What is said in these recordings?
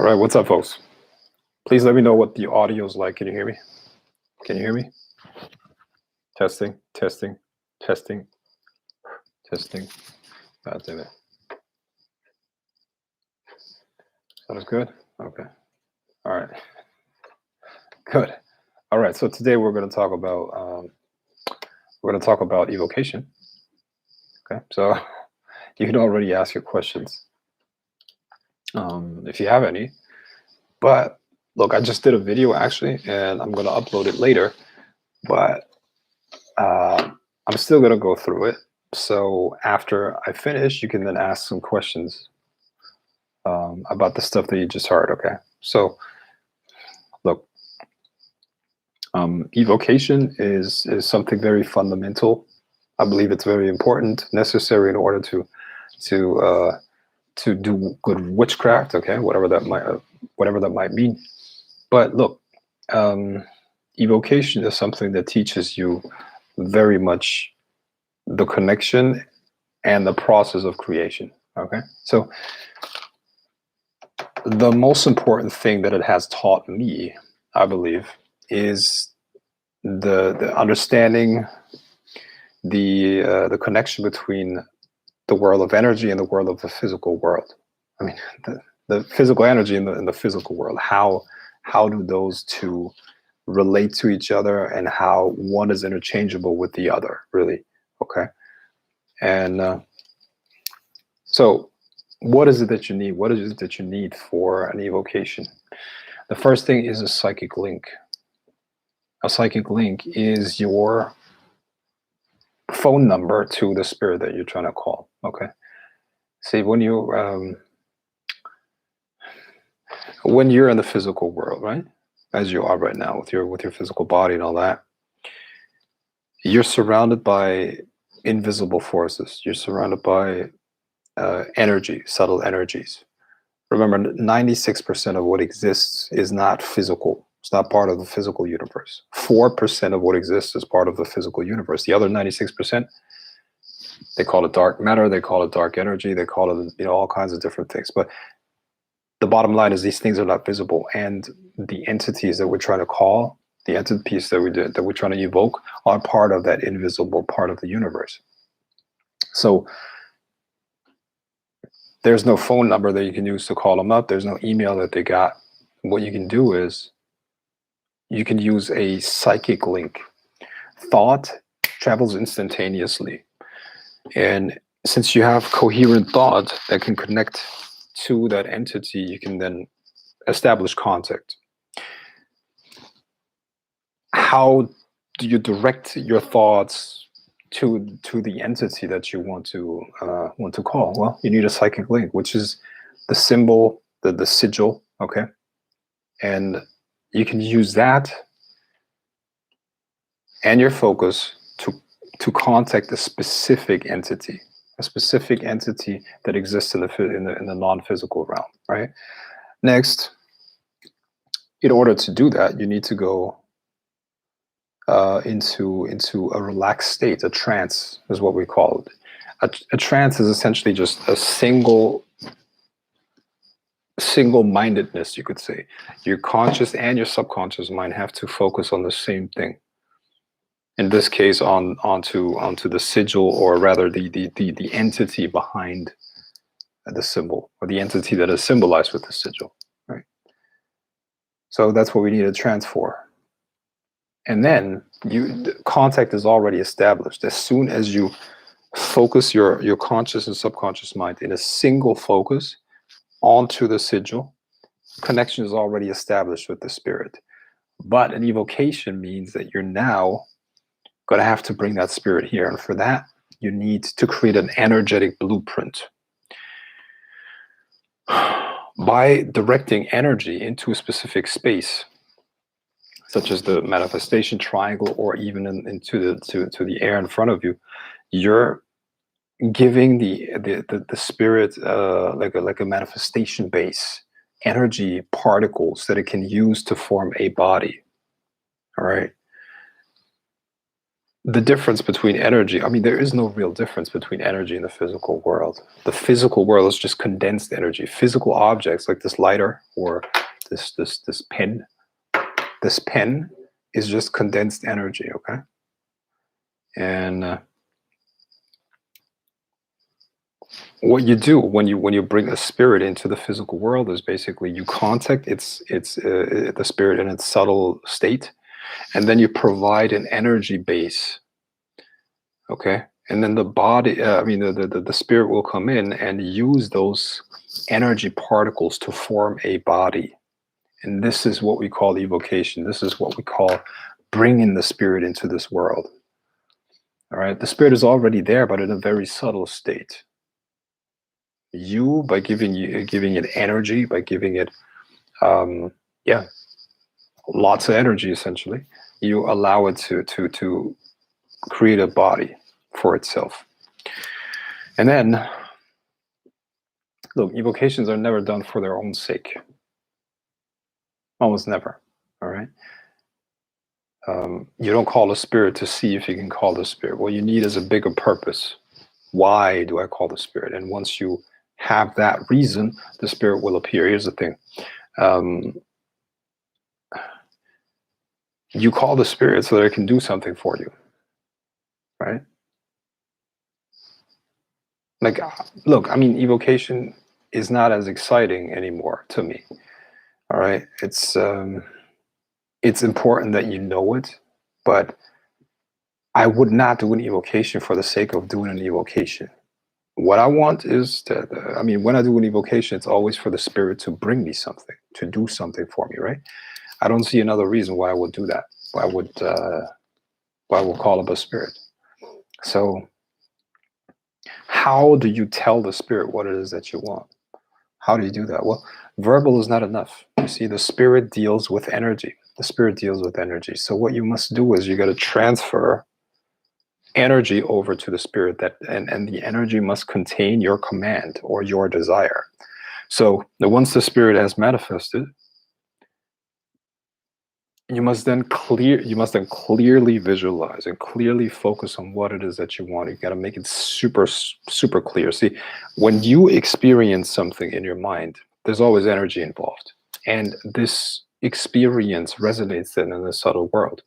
All right, what's up, folks? Please let me know what the audio is like. Can you hear me? Can you hear me? Testing, testing, testing, testing. God damn it. That is good? Okay. All right. Good. All right. So today we're going to talk about evocation. Okay. So you can already ask your questions if you have any. But look, I just did a video actually, and I'm going to upload it later. But I'm still going to go through it. So after I finish, you can then ask some questions about the stuff that you just heard. Okay. So look, evocation is something very fundamental. I believe it's very important, necessary in order to do good witchcraft. Okay, whatever that might mean. But look, evocation is something that teaches you very much the connection and the process of creation. Okay, so the most important thing that it has taught me, I believe, is the understanding the connection between the world of energy and the world of the physical world. I mean, the physical energy and the physical world. How do those two relate to each other, and how one is interchangeable with the other? Really, okay. And so, what is it that you need? What is it that you need for an evocation? The first thing is a psychic link. A psychic link is your phone number to the spirit that you're trying to call. Okay. See, when you're in the physical world, right, as you are right now with your physical body and all that, you're surrounded by invisible forces. You're surrounded by energy, subtle energies. Remember, 96% of what exists is not physical. It's not part of the physical universe. 4% of what exists is part of the physical universe. The other 96%, they call it dark matter, they call it dark energy, they call it, all kinds of different things. But the bottom line is these things are not visible, and the entities that we're trying to call, the entities that we're trying to evoke, are part of that invisible part of the universe. So there's no phone number that you can use to call them up. There's no email that they got. What you can do is you can use a psychic link. Thought travels instantaneously. And since you have coherent thought that can connect to that entity, you can then establish contact. How do you direct your thoughts to the entity that you want to call? Well, you need a psychic link, which is the symbol, the sigil. Okay, and you can use that and your focus to contact a specific entity that exists in the non-physical realm. Right. Next, in order to do that, you need to go into a relaxed state. A trance is what we call it. A trance is essentially just a single-mindedness, you could say. Your conscious and your subconscious mind have to focus on the same thing. In this case, onto the sigil, or rather the entity behind the symbol, or the entity that is symbolized with the sigil. Right. So that's what we need a trance for. And then contact is already established. As soon as you focus your conscious and subconscious mind in a single focus onto the sigil, connection is already established with the spirit. But an evocation means that you're now going to have to bring that spirit here. And for that, you need to create an energetic blueprint. By directing energy into a specific space, such as the manifestation triangle, or even into the air in front of you, you're giving the spirit like a manifestation base, energy particles that it can use to form a body. All right. the difference between energy, I mean, there is no real difference between energy and the physical world. The physical world is just condensed energy. Physical objects like this lighter or this pen. This pen is just condensed energy, okay? And what you do when you bring a spirit into the physical world is basically you contact the spirit in its subtle state, and then you provide an energy base, okay? And then the body, I mean, the spirit will come in and use those energy particles to form a body. And this is what we call evocation. This is what we call bringing the spirit into this world. All right, the spirit is already there, but in a very subtle state. You, by giving it energy, by giving it, yeah, lots of energy, essentially, you allow it to create a body for itself. And then, look, evocations are never done for their own sake. Almost never. All right. You don't call a spirit to see if you can call the spirit. What you need is a bigger purpose. Why do I call the spirit? And once you have that reason, the spirit will appear. Here's the thing. You call the spirit so that it can do something for you, right? Like, look, I mean, evocation is not as exciting anymore to me. All right, it's important that you know it, but I would not do an evocation for the sake of doing an evocation. What I want is to, I mean, when I do an evocation, it's always for the spirit to bring me something, to do something for me, right? I don't see another reason why I would do that. Why I would call up a spirit. So how do you tell the spirit what it is that you want? How do you do that? Well, verbal is not enough. You see, the spirit deals with energy. The spirit deals with energy. So what you must do is you got to transfer energy over to the spirit, that and the energy must contain your command or your desire. So once the spirit has manifested, you must then clearly visualize and clearly focus on what it is that you want. You got to make it super clear. See, when you experience something in your mind, there's always energy involved, and this experience resonates then in the subtle world.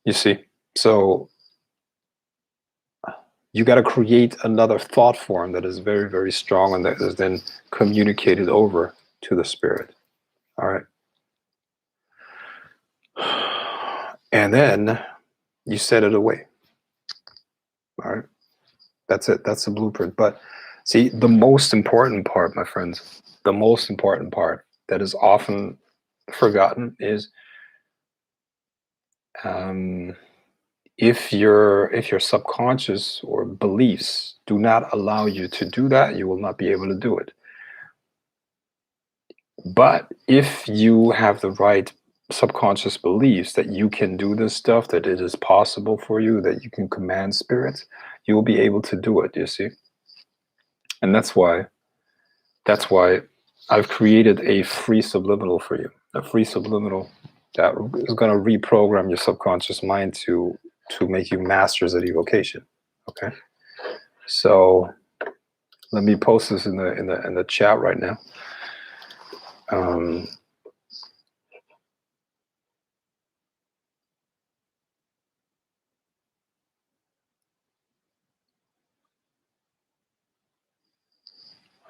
You see, so you got to create another thought form that is very strong and that is then communicated over to the spirit. All right. And then you set it away. All right. That's it. That's the blueprint. But see, the most important part, my friends, the most important part that is often forgotten is if your subconscious or beliefs do not allow you to do that, you will not be able to do it. But if you have the right subconscious beliefs that you can do this stuff, that it is possible for you, that you can command spirits, you will be able to do it, you see? And that's why I've created a free subliminal for you, a free subliminal that is going to reprogram your subconscious mind to make you masters at evocation. Okay, so let me post this in the chat right now.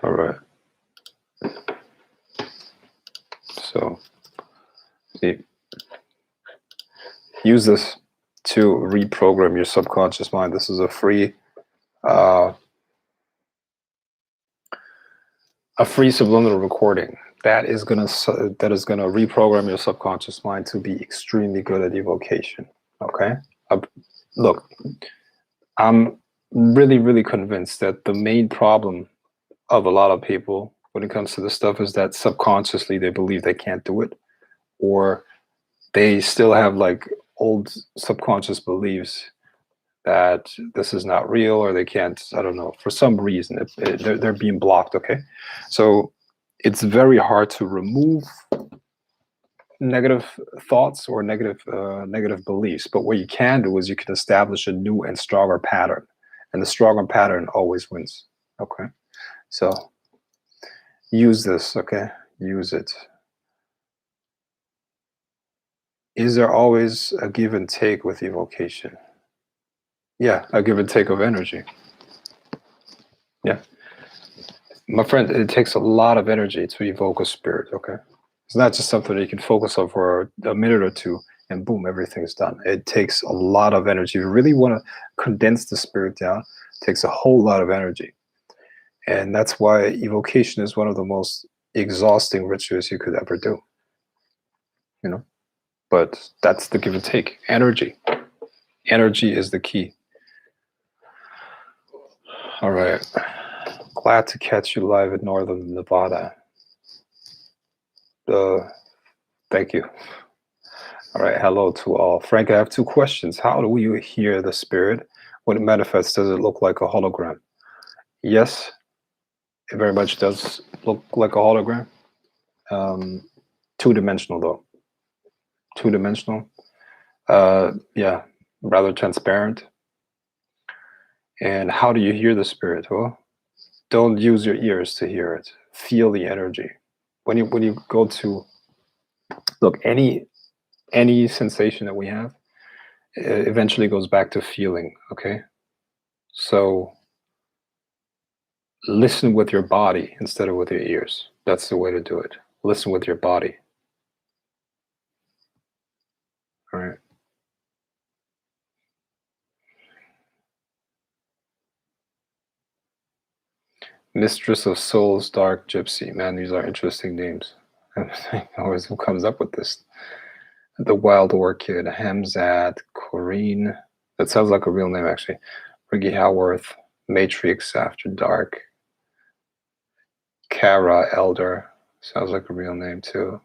All right. So, see, use this to reprogram your subconscious mind. This is a free subliminal recording that is gonna reprogram your subconscious mind to be extremely good at evocation. Okay, look, I'm really convinced that the main problem of a lot of people when it comes to this stuff is that subconsciously they believe they can't do it, or they still have like old subconscious beliefs that this is not real, or they can't, I don't know, for some reason they're being blocked. Okay, so it's very hard to remove negative thoughts or negative beliefs. But what you can do is you can establish a new and stronger pattern, and the stronger pattern always wins. Okay, so use this. Okay, use it. Is there always a give and take with evocation? Yeah, a give and take of energy. Yeah, my friend, it takes a lot of energy to evoke a spirit. Okay, it's not just something that you can focus on for a minute or two and boom, everything's done. It takes a lot of energy. If you really want to condense the spirit down, it takes a whole lot of energy. And that's why evocation is one of the most exhausting rituals you could ever do. You know, but that's the give and take. Energy. Energy is the key. All right. Glad to catch you live in Northern Nevada. Thank you. All right. Hello to all. Frank, I have two questions. How do you hear the spirit when it manifests? Does it look like a hologram? Yes, it very much does look like a hologram. Two-dimensional though. Two-dimensional. Yeah, rather transparent. And how do you hear the spirit? Well, don't use your ears to hear it. Feel the energy. When you go to look, any sensation that we have eventually goes back to feeling. Okay, so listen with your body instead of with your ears. That's the way to do it. Listen with your body. All right. Mistress of Souls, Dark Gypsy. Man, these are interesting names. Always who comes up with this? The Wild Orchid, Hamzat, Corrine. That sounds like a real name, actually. Riggy Howarth, Matrix After Dark, Kara Elder. Sounds like a real name, too.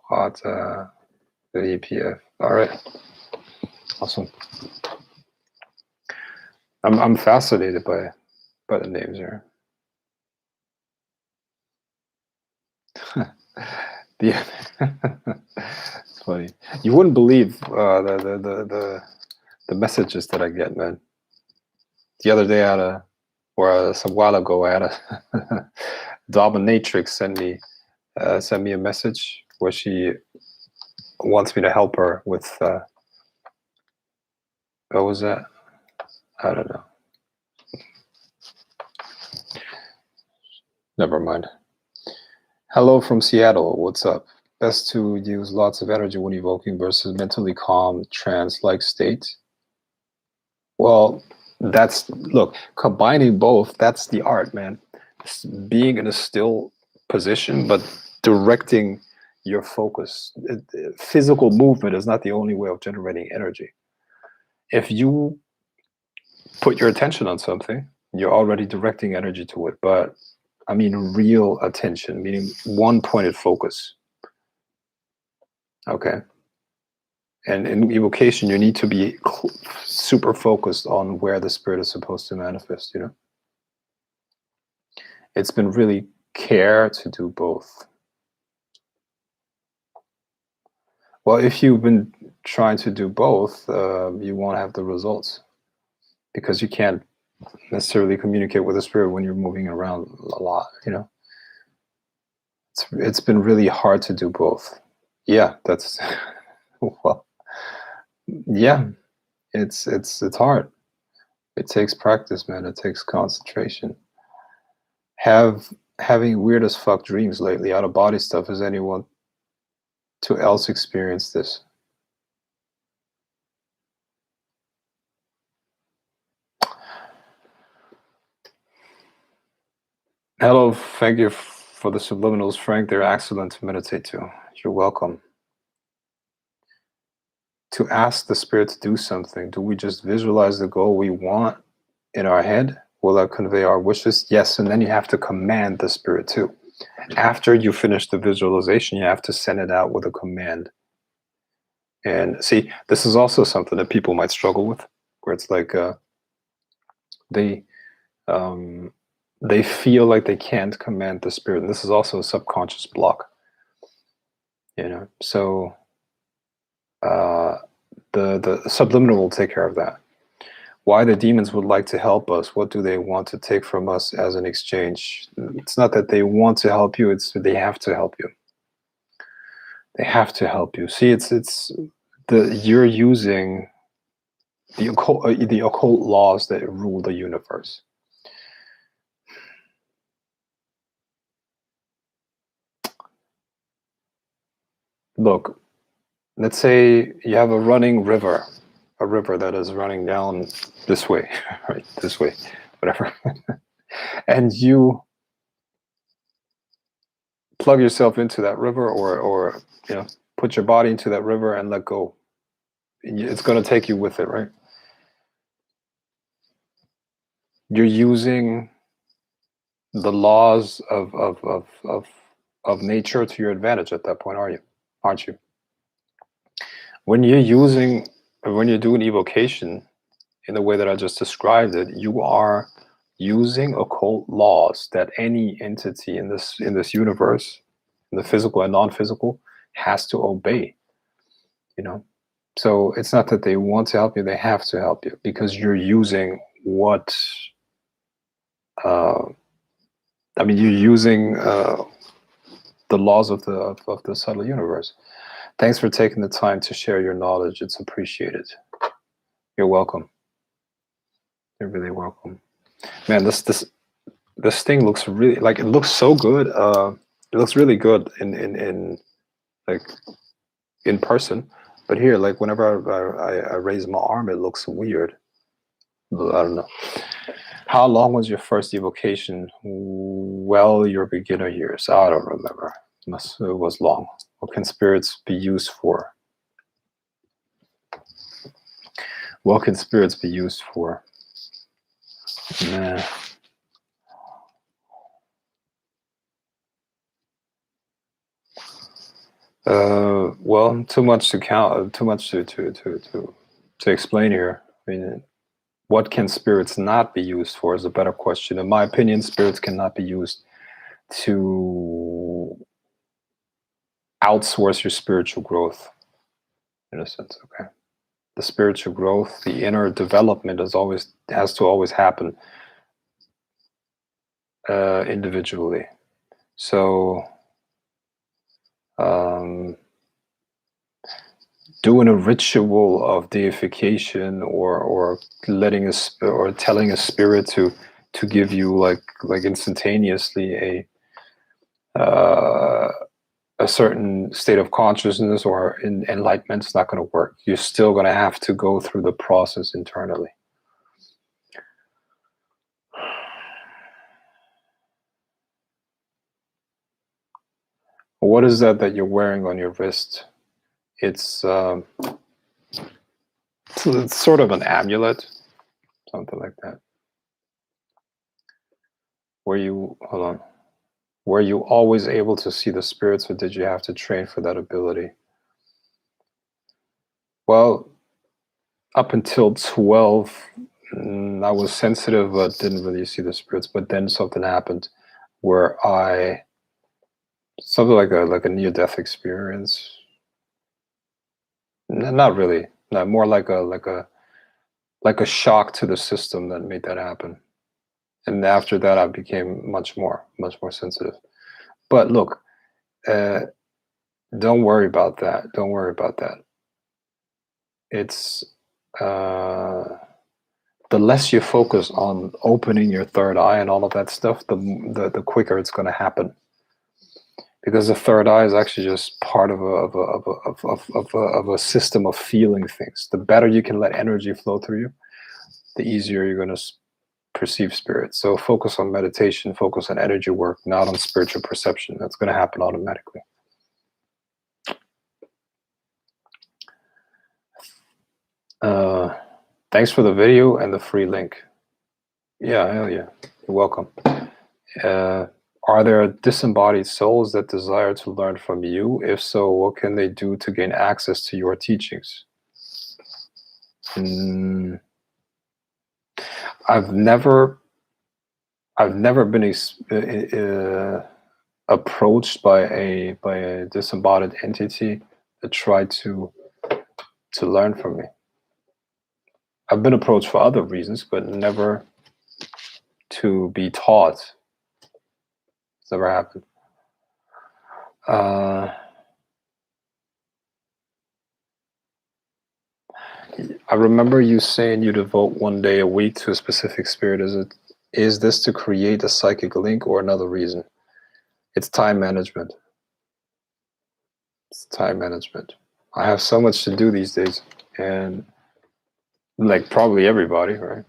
Fata, the EPF. All right. Awesome. I'm fascinated by the names here. Yeah, it's funny. You wouldn't believe the messages that I get, man. The other day, some while ago, I had a dominatrix send me a message where she wants me to help her with what was that? I don't know. Never mind. Hello from Seattle. What's up? Best to use lots of energy when evoking versus mentally calm, trance-like state. Well, look, combining both, that's the art, man. Being in a still position, but directing your focus. Physical movement is not the only way of generating energy. If you put your attention on something, you're already directing energy to it. But I mean real attention, meaning one-pointed focus. Okay. And in evocation, you need to be super focused on where the spirit is supposed to manifest, you know? It's been really care to do both. Well, if you've been trying to do both, you won't have the results because you can't necessarily communicate with the spirit when you're moving around a lot, you know? It's been really hard to do both. Yeah, that's, well, yeah, it's hard. It takes practice, man. It takes concentration. Having weird as fuck dreams lately, out of body stuff. Has anyone else experienced this? Hello, thank you for the subliminals, Frank. They're excellent to meditate to. You're welcome. To ask the spirit to do something, do we just visualize the goal we want in our head? Will that convey our wishes? Yes, and then you have to command the spirit too. After you finish the visualization, you have to send it out with a command. And see, this is also something that people might struggle with, where it's like they feel like they can't command the spirit. And this is also a subconscious block. You know, so the subliminal will take care of that. Why the demons would like to help us? What do they want to take from us as an exchange? It's not that they want to help you; it's they have to help you. They have to help you. See, it's you're using the occult laws that rule the universe. Look, let's say you have a running river, a river that is running down this way, right? This way, whatever. And you plug yourself into that river, or put your body into that river and let go. It's going to take you with it, right? You're using the laws of nature to your advantage at that point, aren't you? When you're doing evocation in the way that I just described it, you are using occult laws that any entity in this universe, in the physical and non-physical, has to obey. So it's not that they want to help you; they have to help you because you're using what. You're using the laws of the subtle universe. Thanks for taking the time to share your knowledge. It's appreciated. You're welcome. You're really welcome. Man, this thing looks really it looks so good. It looks really good in person, but here, whenever I raise my arm, it looks weird. I don't know. How long was your first evocation? Well, your beginner years. I don't remember. It was long. What can spirits be used for? What can spirits be used for? Nah. Well, too much to count. Too much to explain here. I mean, what can spirits not be used for is a better question. In my opinion, spirits cannot be used to outsource your spiritual growth, in a sense. Okay, the spiritual growth, the inner development has to always happen individually. So doing a ritual of deification or letting or telling a spirit to give you like instantaneously a certain state of consciousness or enlightenment is not going to work. You're still going to have to go through the process internally. What is that you're wearing on your wrist? It's sort of an amulet, something like that. Were you always able to see the spirits, or did you have to train for that ability? Well, up until 12, I was sensitive but didn't really see the spirits. But then something happened where something like a near-death experience. Not really. No, more like a shock to the system that made that happen. And after that, I became much more sensitive. But look, don't worry about that. Don't worry about that. It's the less you focus on opening your third eye and all of that stuff, the quicker it's going to happen. Because the third eye is actually just part of a system of feeling things. The better you can let energy flow through you, the easier you're going to perceive spirit. So focus on meditation, focus on energy work, not on spiritual perception. That's going to happen automatically. Thanks for the video and the free link. Yeah, hell yeah. You're welcome. Are there disembodied souls that desire to learn from you? If so, what can they do to gain access to your teachings? I've never been approached by a disembodied entity that tried to learn from me. I've been approached for other reasons, but never to be taught. It's never happened. I remember you saying you devote one day a week to a specific spirit. Is this to create a psychic link or another reason? It's time management. It's time management. I have so much to do these days, and like probably everybody, right?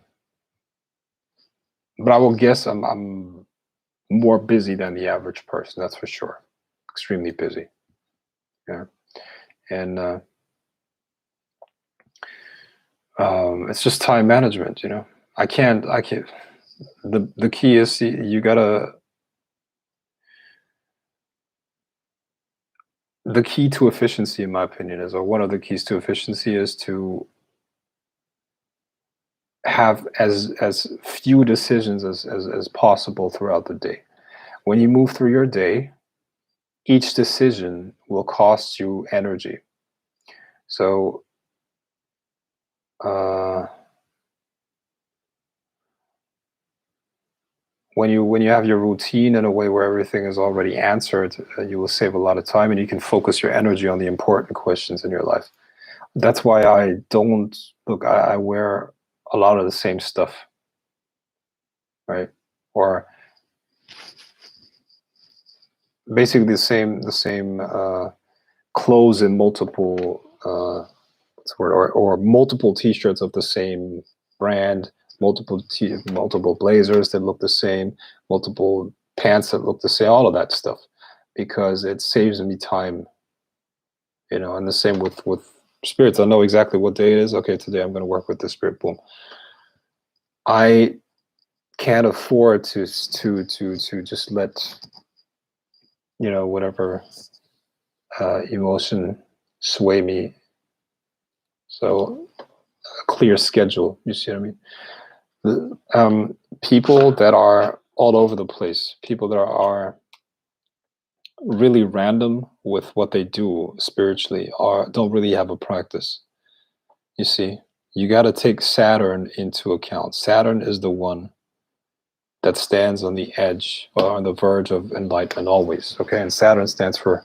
But I will guess I'm more busy than the average person. That's for sure. Extremely busy. Yeah, and it's just time management. You know, I can't. The key is you gotta. The key to efficiency, in my opinion, is, or one of the keys to efficiency, is to have as few decisions as possible throughout the day. When you move through your day, each decision will cost you energy. So when you have your routine in a way where everything is already answered, you will save a lot of time, and you can focus your energy on the important questions in your life. That's why I don't look. I wear a lot of the same stuff, right? Or basically the same clothes in multiple what's the word, or multiple T-shirts of the same brand, multiple blazers that look the same, multiple pants that look the same, all of that stuff, because it saves me time. You know, and the same with spirits. I know exactly what day it is. Okay, today I'm going to work with this spirit. Boom. I can't afford to just let, you know, whatever emotion sway me. So a clear schedule. You see what I mean? People that are all over the place, people that are really random with what they do spiritually, don't really have a practice. You see, you got to take Saturn into account. Saturn is the one that stands on the edge or on the verge of enlightenment always. Okay, and Saturn stands for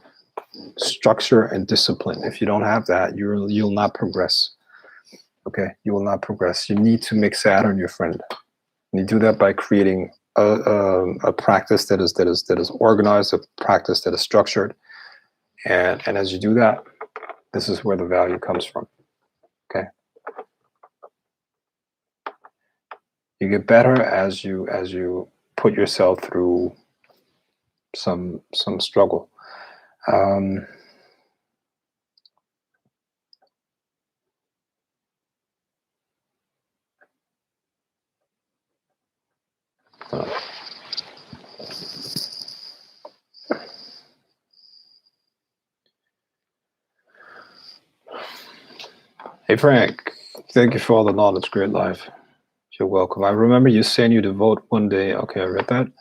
structure and discipline. If you don't have that, you'll not progress. Okay, you will not progress. You need to make Saturn your friend. And you do that by creating a practice that is organized, a practice that is structured, and as you do that, this is where the value comes from. Okay, you get better as you put yourself through some struggle. Hey Frank, thank you for all the knowledge. Great life. You're welcome. I remember you saying you devote one day. Okay, I read that.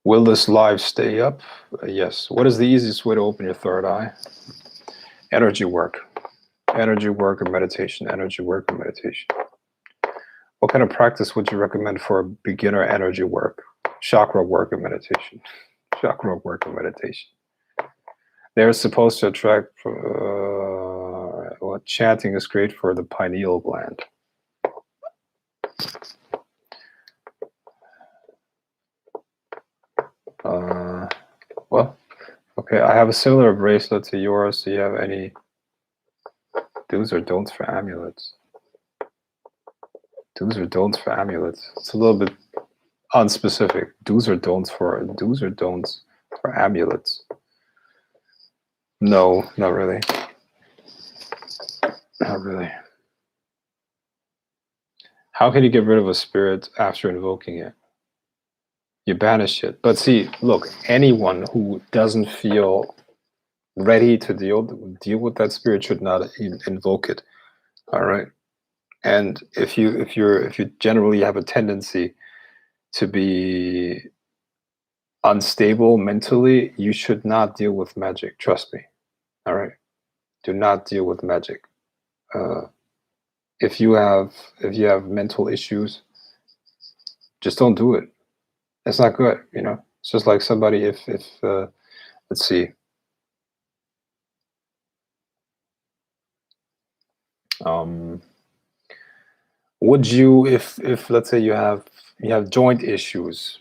Will this live stay up? Yes. What is the easiest way to open your third eye? Energy work. Energy work and meditation. Energy work and meditation. What kind of practice would you recommend for a beginner energy work? Chakra work and meditation. Chakra work and meditation. They're supposed to attract. What chanting is great for the pineal gland. Well, okay. I have a similar bracelet to yours. Do you have any do's or don'ts for amulets? Do's or don'ts for amulets. It's a little bit unspecific. Do's or don'ts for amulets. No, not really. Not really. How can you get rid of a spirit after invoking it? You banish it. But see, look, anyone who doesn't feel ready to deal with that spirit should not invoke it. All right. And if you generally have a tendency to be unstable mentally, you should not deal with magic. Trust me. All right. Do not deal with magic. Uh, if you have mental issues, just don't do it. It's not good. It's just like somebody if let's see. Um, would you if let's say you have joint issues,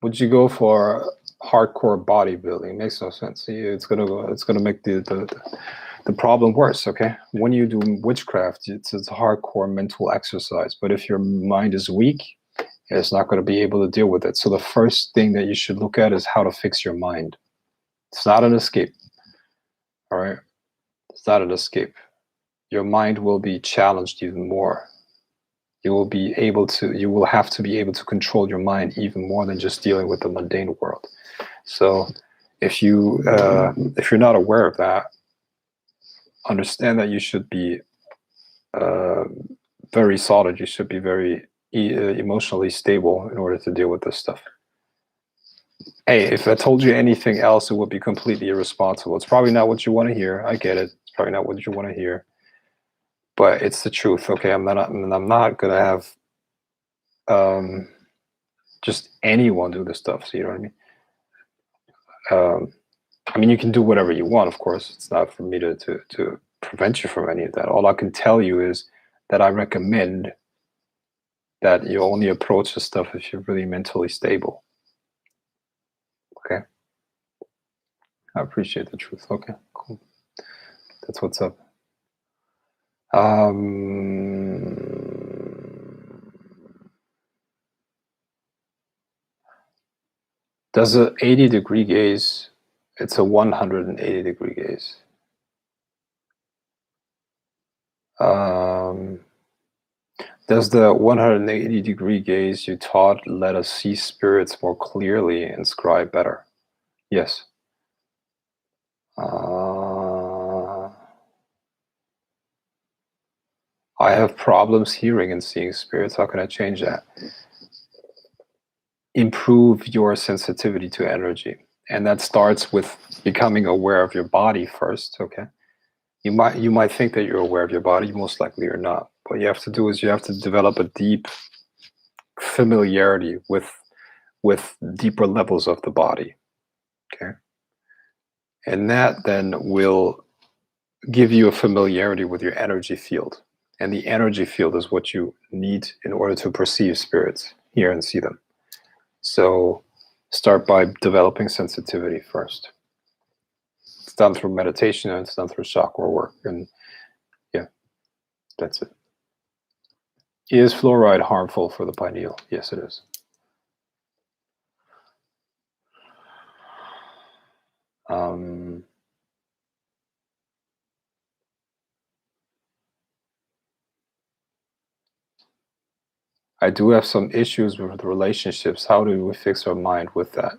would you go for hardcore bodybuilding? It makes no sense. It's gonna make the problem worse. Okay, when you do witchcraft, it's a hardcore mental exercise. But if your mind is weak, it's not going to be able to deal with it. So the first thing that you should look at is how to fix your mind. It's not an escape. All right, it's not an escape. Your mind will be challenged even more. You will have to be able to control your mind even more than just dealing with the mundane world. So if you're not aware of that, understand that you should be very solid. You should be very emotionally stable in order to deal with this stuff. Hey, if I told you anything else, it would be completely irresponsible. It's probably not what you want to hear. I get it. It's probably not what you want to hear, but it's the truth. Okay, I'm not gonna have just anyone do this stuff. So you know what I mean? I mean, you can do whatever you want, of course. It's not for me to prevent you from any of that. All I can tell you is that I recommend that you only approach this stuff if you're really mentally stable. Okay? I appreciate the truth. Okay, cool. That's what's up. Does a 80-degree gaze, it's a 180-degree gaze. Does the 180-degree gaze you taught let us see spirits more clearly and scry better? Yes. I have problems hearing and seeing spirits. How can I change that? Improve your sensitivity to energy. And that starts with becoming aware of your body first, okay? You might think that you're aware of your body, most likely you're not. What you have to do is you have to develop a deep familiarity with deeper levels of the body. Okay. And that then will give you a familiarity with your energy field. And the energy field is what you need in order to perceive spirits, hear and see them. So start by developing sensitivity first. It's done through meditation and it's done through chakra work. And yeah, that's it. Is fluoride harmful for the pineal? Yes, it is. I do have some issues with relationships. How do we fix our mind with that?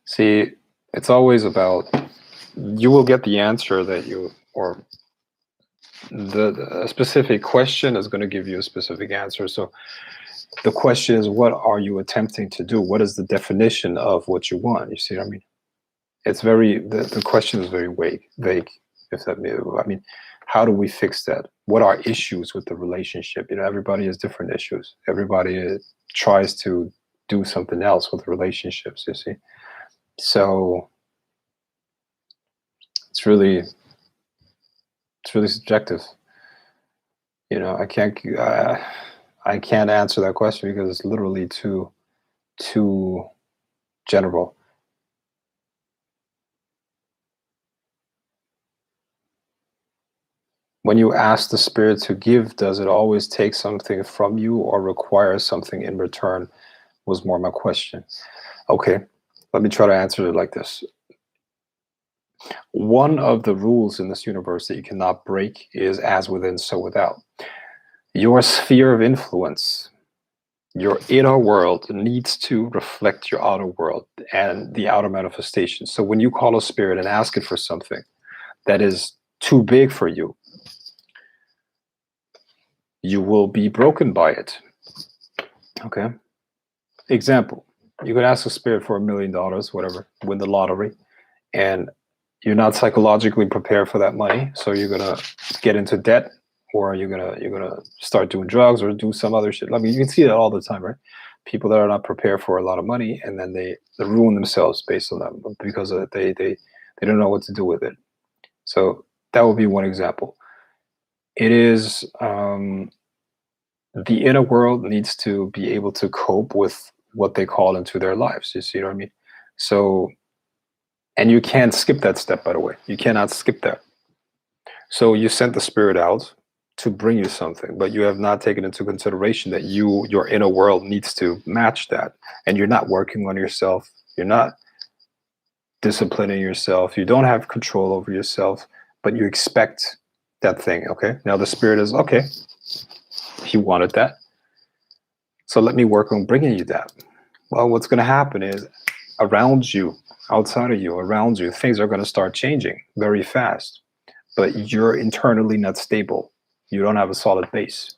See, it's always about, you will get the answer that you, or a specific question is going to give you a specific answer. So the question is, what are you attempting to do? What is the definition of what you want? You see what I mean? It's the question is very vague, if that means, I mean, how do we fix that? What are issues with the relationship? Everybody has different issues. Everybody tries to do something else with relationships, you see? So it's really subjective. I can't answer that question because it's literally too general. When you ask the spirit to give, does it always take something from you or require something in return? Was more my question. Okay, let me try to answer it like this. One of the rules in this universe that you cannot break is as within, so without. Your sphere of influence, Your inner world needs to reflect your outer world and the outer manifestation. So when you call a spirit and ask it for something that is too big for you, you will be broken by it. Okay. Example, you could ask a spirit for $1 million, whatever, win the lottery, and you're not psychologically prepared for that money. So you're gonna get into debt, or you're gonna start doing drugs or do some other shit. I mean, you can see that all the time, right? People that are not prepared for a lot of money, and then they ruin themselves based on that because they don't know what to do with it. So that would be one example. It is the inner world needs to be able to cope with what they call into their lives. You see what I mean? So, and you can't skip that step, by the way. You cannot skip that. So you sent the spirit out to bring you something, but you have not taken into consideration that your inner world needs to match that. And you're not working on yourself. You're not disciplining yourself. You don't have control over yourself, but you expect that thing. Okay. Now the spirit is, okay, he wanted that. So let me work on bringing you that. Well, what's going to happen is around you, outside of you, around you, things are going to start changing very fast. But you're internally not stable. You don't have a solid base.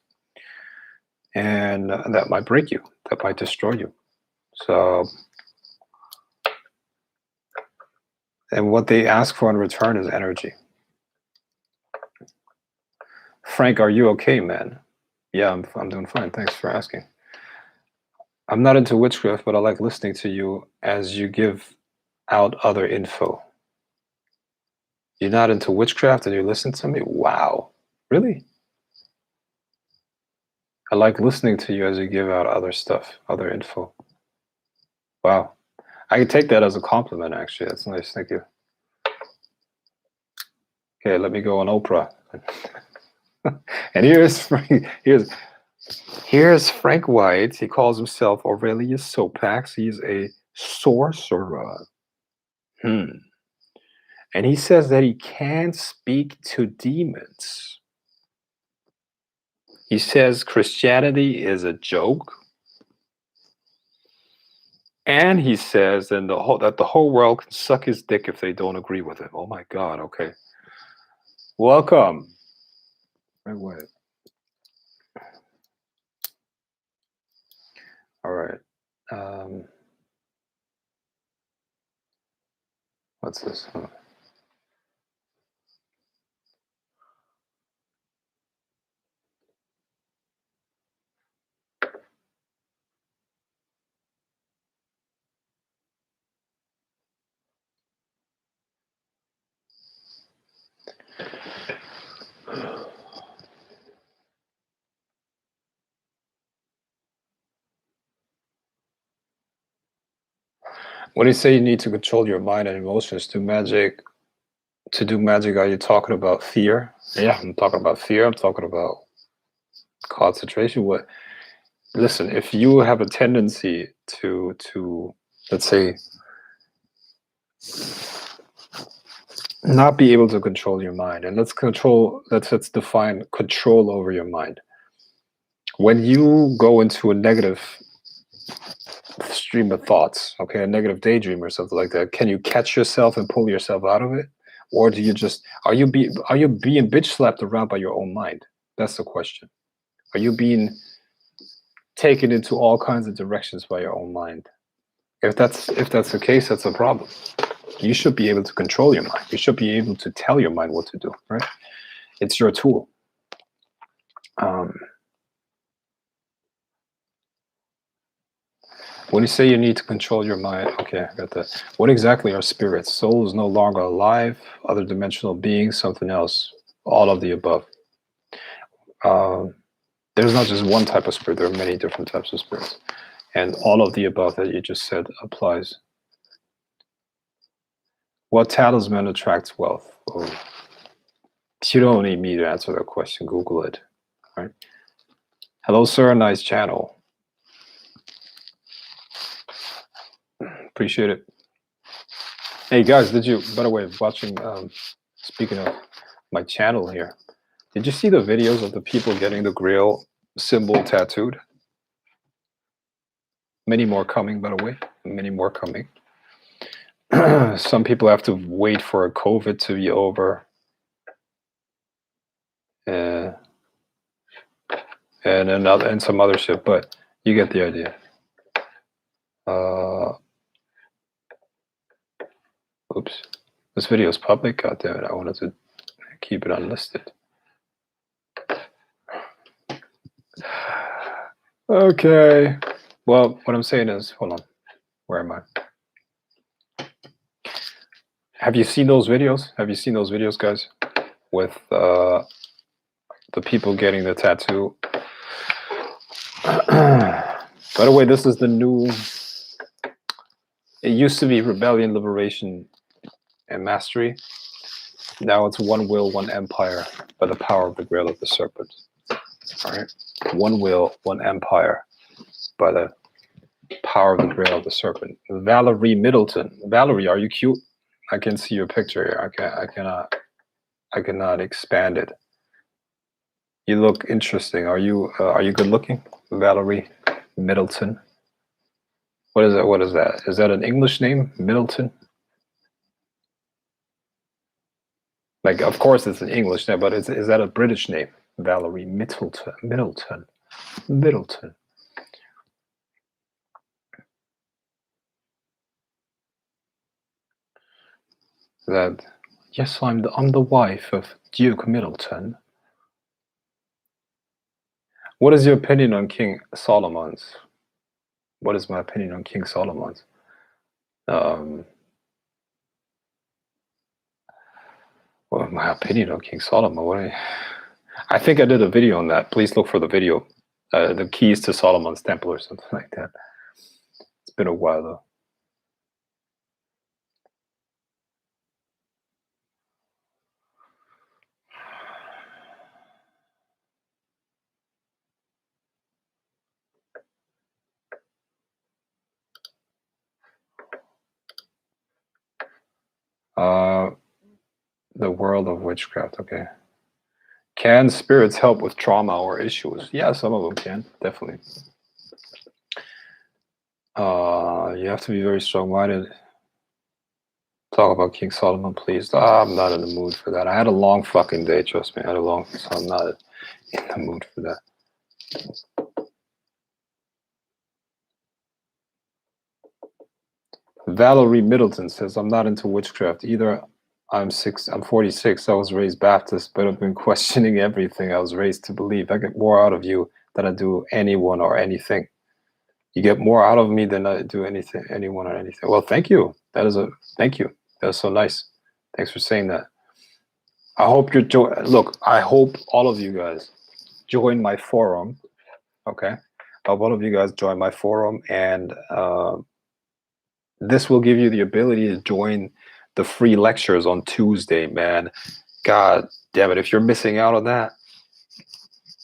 And that might break you. That might destroy you. So, and what they ask for in return is energy. Frank, are you okay, man? Yeah, I'm doing fine. Thanks for asking. I'm not into witchcraft, but I like listening to you as you give out other info. You're not into witchcraft and you listen to me? Wow. Really? I like listening to you as you give out other stuff, other info. Wow. I can take that as a compliment, actually. That's nice. Thank you. Okay, let me go on Oprah. And here's Frank White. He calls himself Aurelius Sopax. He's a sorcerer. And he says that he can speak to demons. He says Christianity is a joke. And he says that the whole world can suck his dick if they don't agree with him. Oh my God, okay. Welcome. Frank White. All right. What's this? Huh. When you say you need to control your mind and emotions to do magic, are you talking about fear? Yeah, I'm talking about fear. I'm talking about concentration. What? Listen, if you have a tendency to let's say not be able to control your mind, and let's define control over your mind. When you go into a negative stream of thoughts, okay, a negative daydream or something like that, can you catch yourself and pull yourself out of it? Or do you just are you being bitch slapped around by your own mind? That's the question. Are you being taken into all kinds of directions by your own mind? If that's the case, that's a problem. You should be able to control your mind. You should be able to tell your mind what to do, right? It's your tool. When you say you need to control your mind, okay, I got that. What exactly are spirits? Soul is no longer alive, other dimensional beings, something else, all of the above. There's not just one type of spirit, there are many different types of spirits. And all of the above that you just said applies. What talisman attracts wealth? Oh, you don't need me to answer that question. Google it. Right? Hello, sir. Nice channel. Appreciate it. Hey guys, did you? By the way, watching. Speaking of my channel here, did you see the videos of the people getting the Grail symbol tattooed? Many more coming, by the way. Many more coming. Some people have to wait for COVID to be over. And some other shit, but you get the idea. Oops. This video is public. God damn it! I wanted to keep it unlisted. Okay. Well, what I'm saying is, hold on. Where am I? Have you seen those videos? Have you seen those videos, guys? With the people getting the tattoo. By the way, this is the new. It used to be Rebellion, Liberation, and Mastery. Now it's One Will, One Empire by the power of the Grail of the Serpent. All right. One Will, One Empire by the power of the Grail of the Serpent. Valerie Middleton. Valerie, are you cute? I can see your picture here. I cannot expand it. You look interesting. Are you good looking? Valerie Middleton. What is that? What is that? Is that an English name? Middleton? Like, of course it's an English name, but is that a British name? Valerie Middleton. Middleton. That, yes, I'm the wife of Duke Middleton. What is your opinion on King Solomon's? What is my opinion on King Solomon's? Well, my opinion on King Solomon. I think I did a video on that. Please look for the video. The keys to Solomon's temple or something like that. It's been a while though. The world of witchcraft. Okay. Can spirits help with trauma or issues? Yeah, some of them can, definitely. You have to be very strong-minded. Talk about King Solomon, please. I'm not in the mood for that. I had a long fucking day, trust me. So I'm not in the mood for that. Valerie Middleton says, I'm not into witchcraft either. I'm 46. I was raised Baptist, but I've been questioning everything I was raised to believe. I get more out of you than I do anyone or anything. You get more out of me than I do anyone or anything. Well, thank you. Thank you. That's so nice. Thanks for saying that. I hope you're look, I hope all of you guys join my forum. Okay. I hope all of you guys join my forum, and this will give you the ability to join the free lectures on Tuesday, man. God damn it. If you're missing out on that,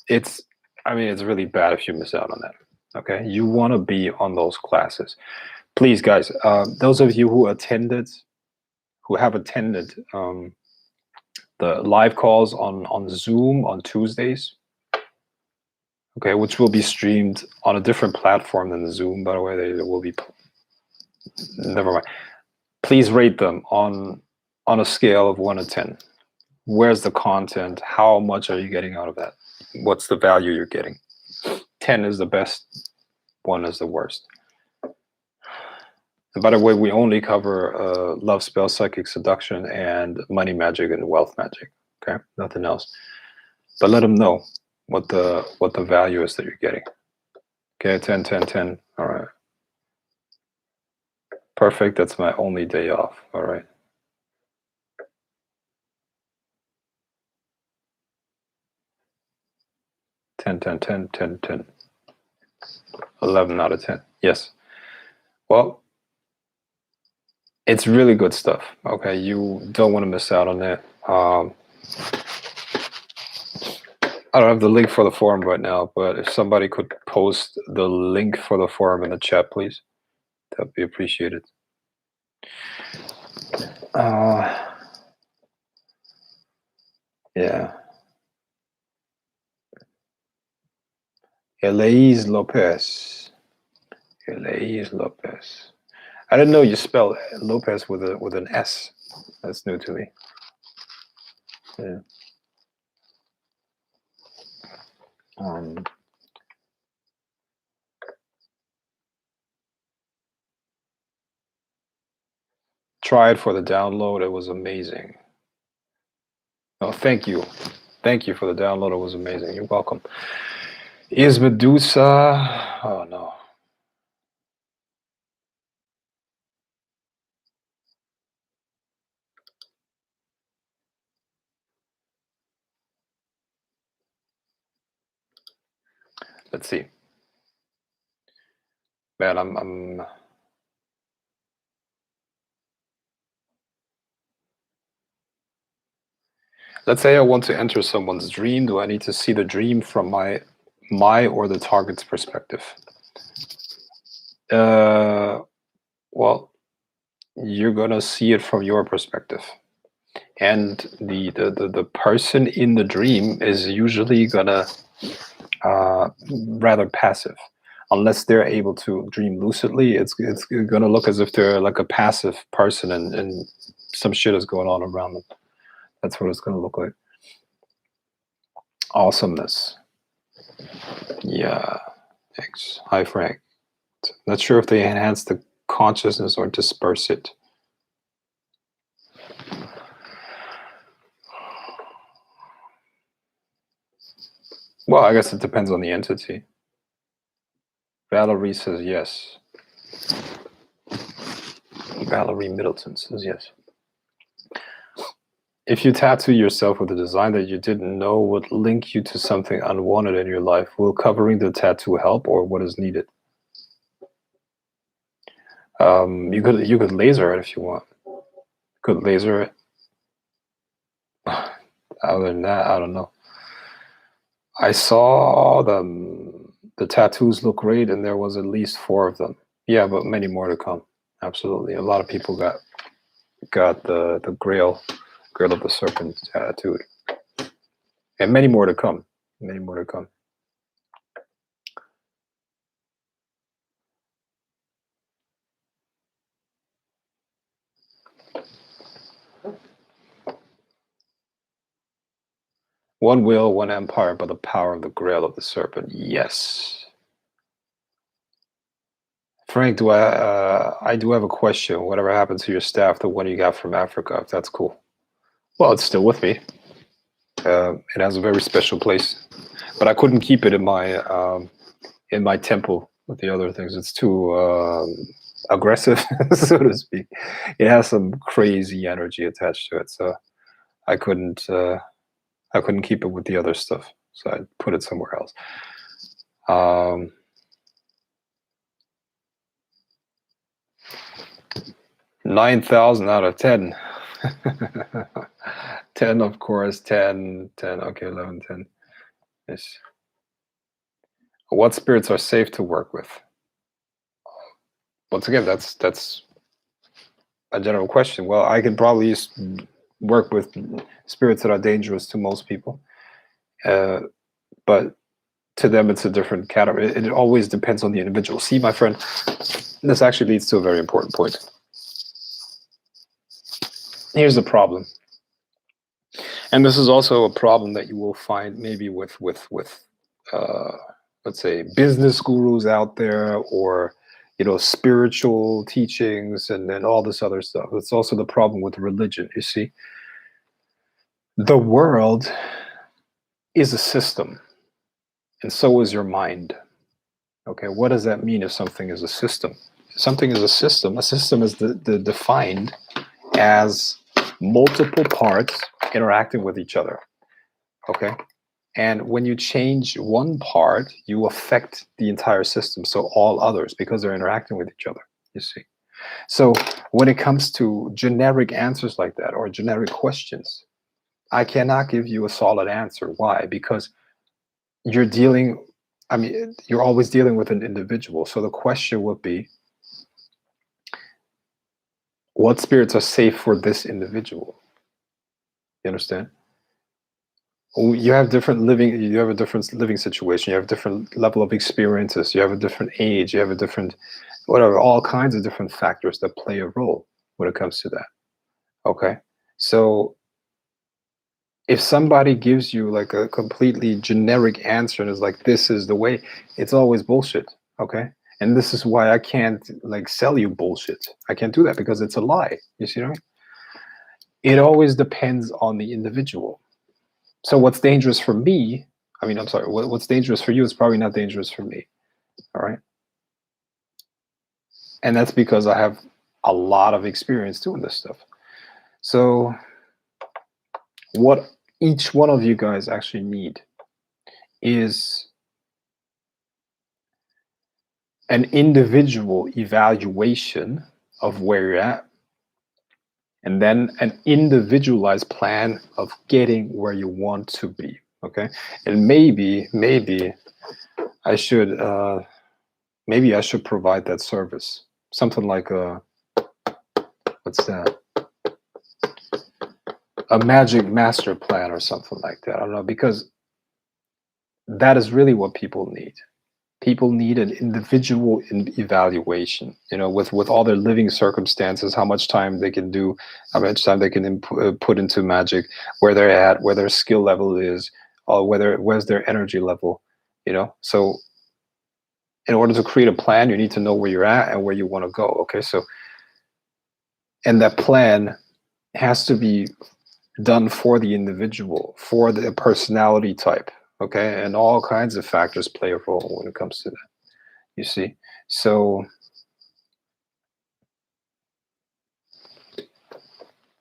it's really bad if you miss out on that. Okay. You want to be on those classes. Please, guys, those of you who have attended the live calls on Zoom on Tuesdays, okay, which will be streamed on a different platform than Zoom, by the way. They will be, never mind. Please rate them on a scale of 1 to 10. Where's the content? How much are you getting out of that? What's the value you're getting? 10 is the best, 1 is the worst. And by the way, we only cover love spell, psychic seduction, and money magic and wealth magic. Okay, nothing else. But let them know what the value is that you're getting. Okay, 10, 10, 10. All right. Perfect. That's my only day off. All right. 10, 10, 10, 10, 10. 11 out of 10. Yes. Well, it's really good stuff. Okay, you don't want to miss out on it. I don't have the link for the forum right now, but if somebody could post the link for the forum in the chat, please, that'd be appreciated. Yeah. Elise Lopez. Elias Lopez. I didn't know you spell Lopez with an S. That's new to me. Yeah. Try it for the download. It was amazing. Oh, thank you. Thank you for the download. It was amazing. You're welcome. Is Medusa? Oh no. Let's see. Man, I'm let's say I want to enter someone's dream. Do I need to see the dream from my or the target's perspective? Well, you're gonna see it from your perspective. And the person in the dream is usually gonna rather passive. Unless they're able to dream lucidly, it's gonna look as if they're like a passive person and some shit is going on around them. That's what it's gonna look like. Awesomeness. Yeah. Thanks. Hi, Frank. Not sure if they enhance the consciousness or disperse it. Well, I guess it depends on the entity. Valerie says yes. Valerie Middleton says yes. If you tattoo yourself with a design that you didn't know would link you to something unwanted in your life, will covering the tattoo help, or what is needed? You could laser it if you want. Could laser it. Other than that, I don't know. I saw the tattoos look great, and there was at least 4 of them. Yeah, but many more to come. Absolutely, a lot of people got the grail of the serpent tattooed, and many more to come. Many more to come. One will, one empire, by the power of the grail of the serpent. Yes. Frank, I do have a question. Whatever happened to your staff, the one you got from Africa, if that's cool? Well, it's still with me. It has a very special place, but I couldn't keep it in my temple with the other things. It's too aggressive, so to speak. It has some crazy energy attached to it, so I couldn't keep it with the other stuff. So I put it somewhere else. 9,000 out of 10. 10, of course. 10. Okay, 11, 10. Yes. What spirits are safe to work with? Once again, that's a general question. Well, I can probably work with spirits that are dangerous to most people, but to them it's a different category. It always depends on the individual. See, my friend, this actually leads to a very important point. Here's the problem, and this is also a problem that you will find maybe with let's say business gurus out there, or spiritual teachings, and then all this other stuff. It's also the problem with religion. You see, the world is a system, and so is your mind. Okay, what does that mean if something is a system? If something is a system is defined as multiple parts interacting with each other. Okay, and when you change one part, you affect the entire system, so all others, because they're interacting with each other, you see. So when it comes to generic answers like that, or generic questions, I cannot give you a solid answer. Why? Because you're always dealing with an individual. So the question would be, what spirits are safe for this individual? You understand? You have you have a different living situation, you have a different level of experiences, you have a different age, you have a different whatever, all kinds of different factors that play a role when it comes to that. Okay. So if somebody gives you like a completely generic answer and is like, this is the way, it's always bullshit. Okay. And this is why I can't like sell you bullshit. I can't do that because it's a lie. You see what I mean? It always depends on the individual. So what's dangerous for me, I mean, I'm sorry, what's dangerous for you is probably not dangerous for me. All right. And that's because I have a lot of experience doing this stuff. So what each one of you guys actually need is an individual evaluation of where you're at, and then an individualized plan of getting where you want to be. Okay. And maybe I should maybe I should provide that service, something like a, what's that, a magic master plan or something like that. I don't know, because that is really what people need. People need an individual evaluation, you know, with all their living circumstances, how much time they can do, how much time they can put into magic, where they're at, where their skill level is, or where's their energy level, you know. So in order to create a plan, you need to know where you're at and where you want to go. Okay. So, and that plan has to be done for the individual, for the personality type. Okay. And all kinds of factors play a role when it comes to that. You see? So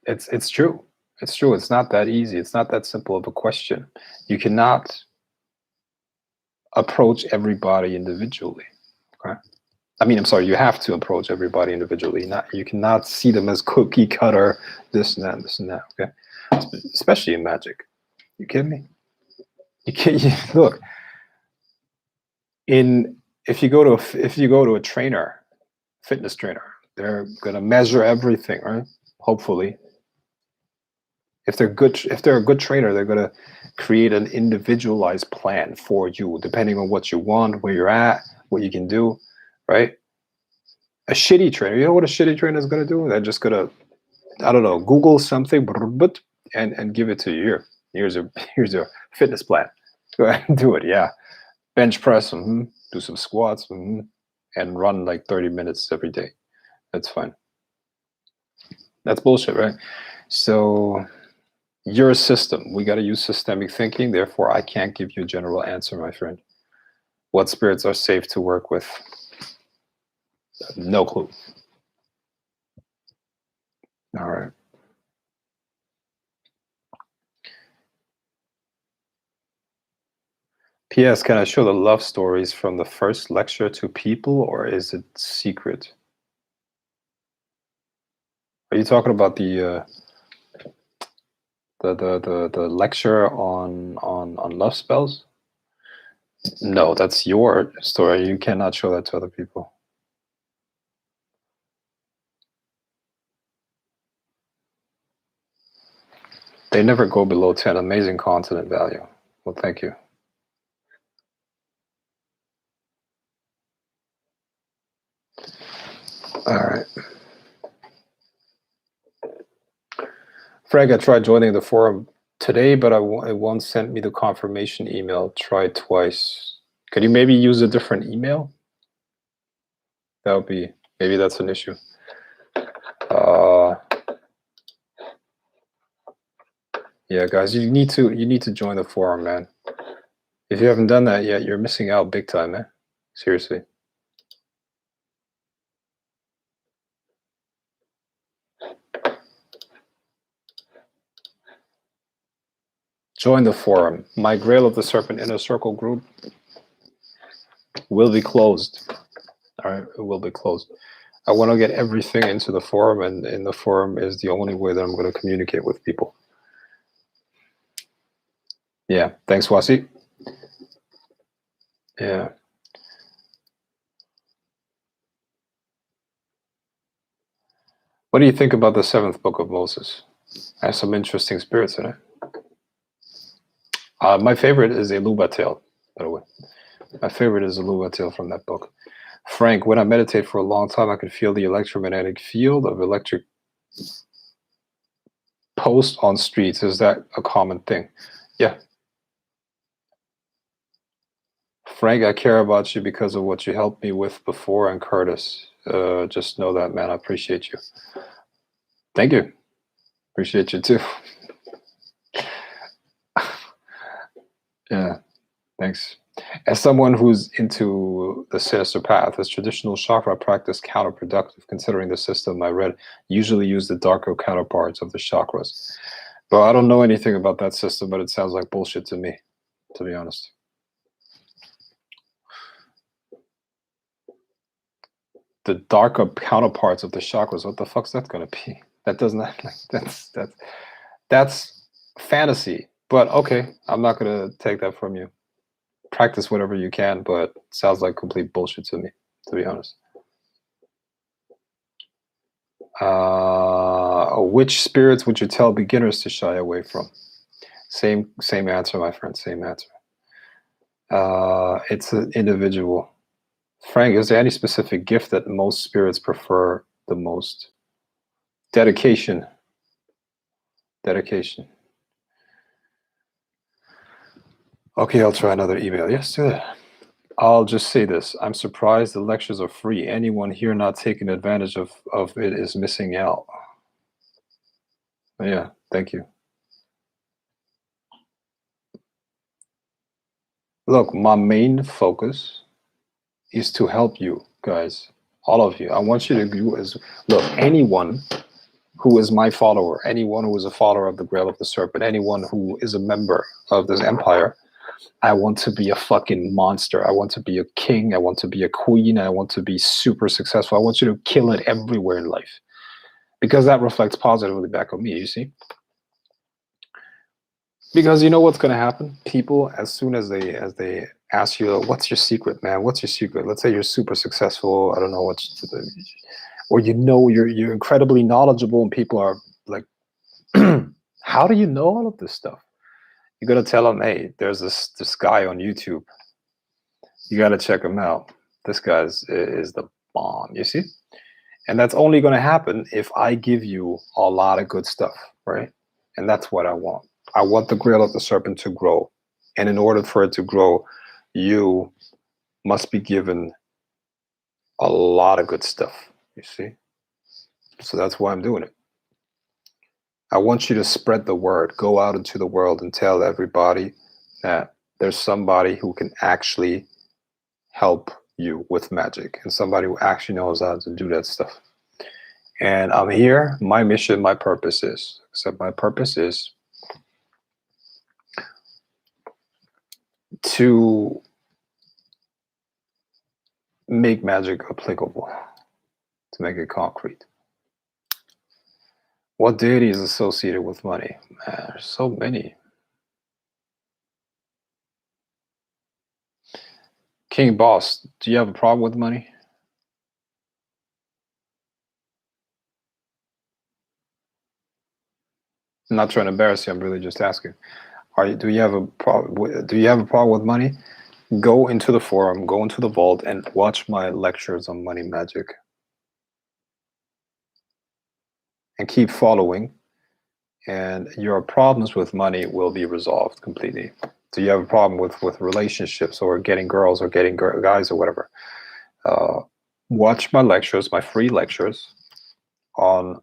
it's true. It's true. It's not that easy. It's not that simple of a question. You cannot approach everybody individually. Okay. I mean, I'm sorry, you have to approach everybody individually. Not, you cannot see them as cookie cutter, this and that, this and that. Okay. Especially in magic. You kidding me? You can't look in if you go to a trainer, fitness trainer, they're gonna measure everything, right? Hopefully. If they're a good trainer, they're gonna create an individualized plan for you, depending on what you want, where you're at, what you can do, right? A shitty trainer, you know what a shitty trainer is gonna do? They're just gonna, I don't know, Google something, and give it to you. Here's your fitness plan. Go ahead and do it. Yeah, bench press, do some squats, and run like 30 minutes every day. That's fine. That's bullshit, right? So you're a system. We got to use systemic thinking. Therefore, I can't give you a general answer, my friend. What spirits are safe to work with? No clue. All right. P.S. Can I show the love stories from the first lecture to people, or is it secret? Are you talking about the lecture on love spells? No, that's your story. You cannot show that to other people. They never go below 10. Amazing continent value. Well, thank you. All right. Frank, I tried joining the forum today, but it won't send me the confirmation email. Tried twice. Could you maybe use a different email? That would be, maybe that's an issue. Yeah, guys, you need to join the forum, man. If you haven't done that yet, you're missing out big time, man. Seriously. Join the forum. My Grail of the Serpent Inner Circle group will be closed. All right, it will be closed. I want to get everything into the forum, and in the forum is the only way that I'm going to communicate with people. Yeah, thanks, Wasi. Yeah. What do you think about the seventh book of Moses? Has some interesting spirits in it. My favorite is a Luba tale, by the way. My favorite is a Luba tale from that book. Frank, when I meditate for a long time, I can feel the electromagnetic field of electric posts on streets. Is that a common thing? Yeah. Frank, I care about you because of what you helped me with before, and Curtis. Just know that, man. I appreciate you. Thank you. Appreciate you too. Yeah, thanks. As someone who's into the sinister path, is traditional chakra practice counterproductive, considering the system I read usually use the darker counterparts of the chakras? Well, I don't know anything about that system, but it sounds like bullshit to me, to be honest. The darker counterparts of the chakras, what the fuck's that gonna be? That doesn't like that's fantasy. But okay, I'm not gonna take that from you. Practice whatever you can, but it sounds like complete bullshit to me, to be honest. Which spirits would you tell beginners to shy away from? Same answer, my friend. Same answer. It's an individual. Frank, is there any specific gift that most spirits prefer the most? Dedication. Dedication. Okay, I'll try another email. Yes, do that. I'll just say this. I'm surprised the lectures are free. Anyone here not taking advantage of it is missing out. Yeah, thank you. Look, my main focus is to help you guys, all of you. I want you to do is look, anyone who is my follower, anyone who is a follower of the Grail of the Serpent, anyone who is a member of this empire, I want to be a fucking monster. I want to be a king. I want to be a queen. I want to be super successful. I want you to kill it everywhere in life, because that reflects positively back on me, you see? Because you know what's going to happen? People, as soon as they ask you, what's your secret, man? What's your secret? Let's say you're super successful. I don't know what's, or you know you're incredibly knowledgeable, and people are like, how do you know all of this stuff? You got to tell them, hey, there's this guy on YouTube. You got to check him out. This guy is the bomb, you see? And that's only going to happen if I give you a lot of good stuff, right? And that's what I want. I want the Grail of the Serpent to grow. And in order for it to grow, you must be given a lot of good stuff, you see? So that's why I'm doing it. I want you to spread the word. Go out into the world and tell everybody that there's somebody who can actually help you with magic, and somebody who actually knows how to do that stuff. And I'm here. My mission, my purpose is, to make magic applicable, to make it concrete. What deity is associated with money? Man, there's so many. King Boss, do you have a problem with money? I'm not trying to embarrass you. I'm really just asking. Do you have a problem? Do you have a problem with money? Go into the forum, go into the vault, and watch my lectures on money magic. And keep following, and your problems with money will be resolved completely. Do you have a problem with relationships, or getting girls, or getting guys, or whatever? Watch my lectures, my free lectures on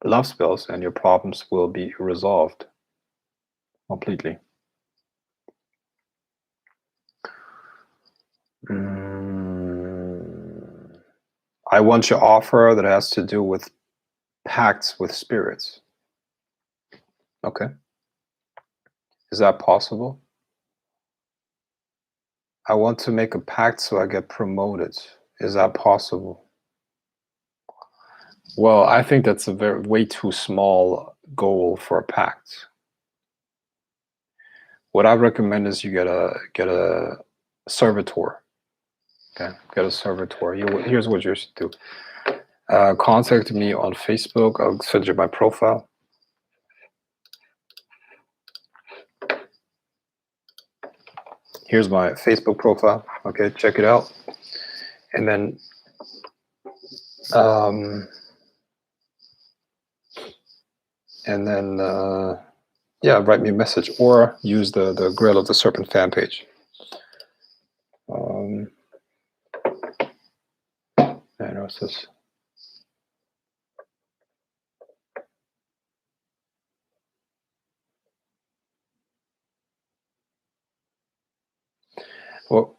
love spells, and your problems will be resolved completely. I want your offer that has to do with pacts with spirits. Okay. Is that possible? I want to make a pact so I get promoted. Is that possible? Well, I think that's a way too small goal for a pact. What I recommend is you get a servitor. Okay, get a servitor. Here's what you should do. Contact me on Facebook. I'll send you my profile. Here's my Facebook profile. Okay, check it out. And then yeah, write me a message or use the Grail of the Serpent fan page. And what's this?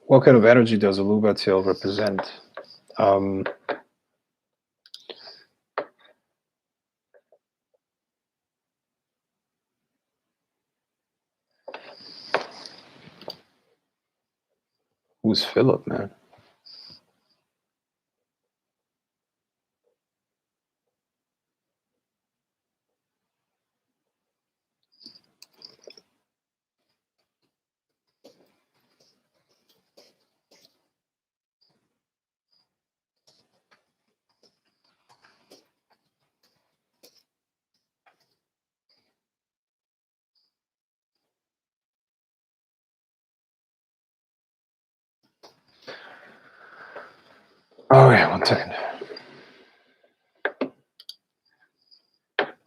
What kind of energy does a Luba tail represent? Who's Philip, man? Oh yeah, 1 second.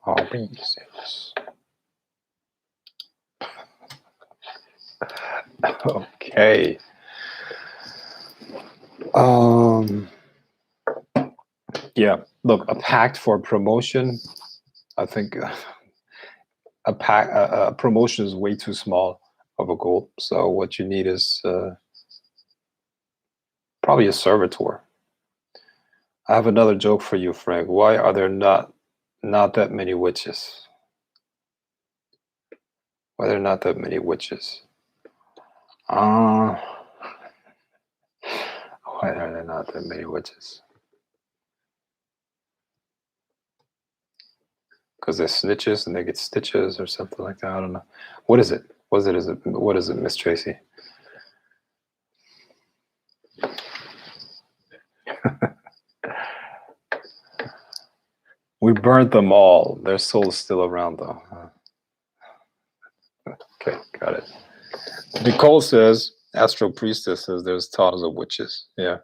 I'll read this. Okay. Yeah. Look, a pact for promotion. I think a promotion is way too small of a goal. So what you need is probably a servitor. I have another joke for you, Frank. Why are there not that many witches? Why are there not that many witches? Why are there not that many witches? Because they're snitches and they get stitches or something like that. I don't know. What is it? What is it, Miss Tracy? We burnt them all. Their soul's still around, though. Okay, got it. Nicole says, Astro Priestess says there's tons of witches. Yeah.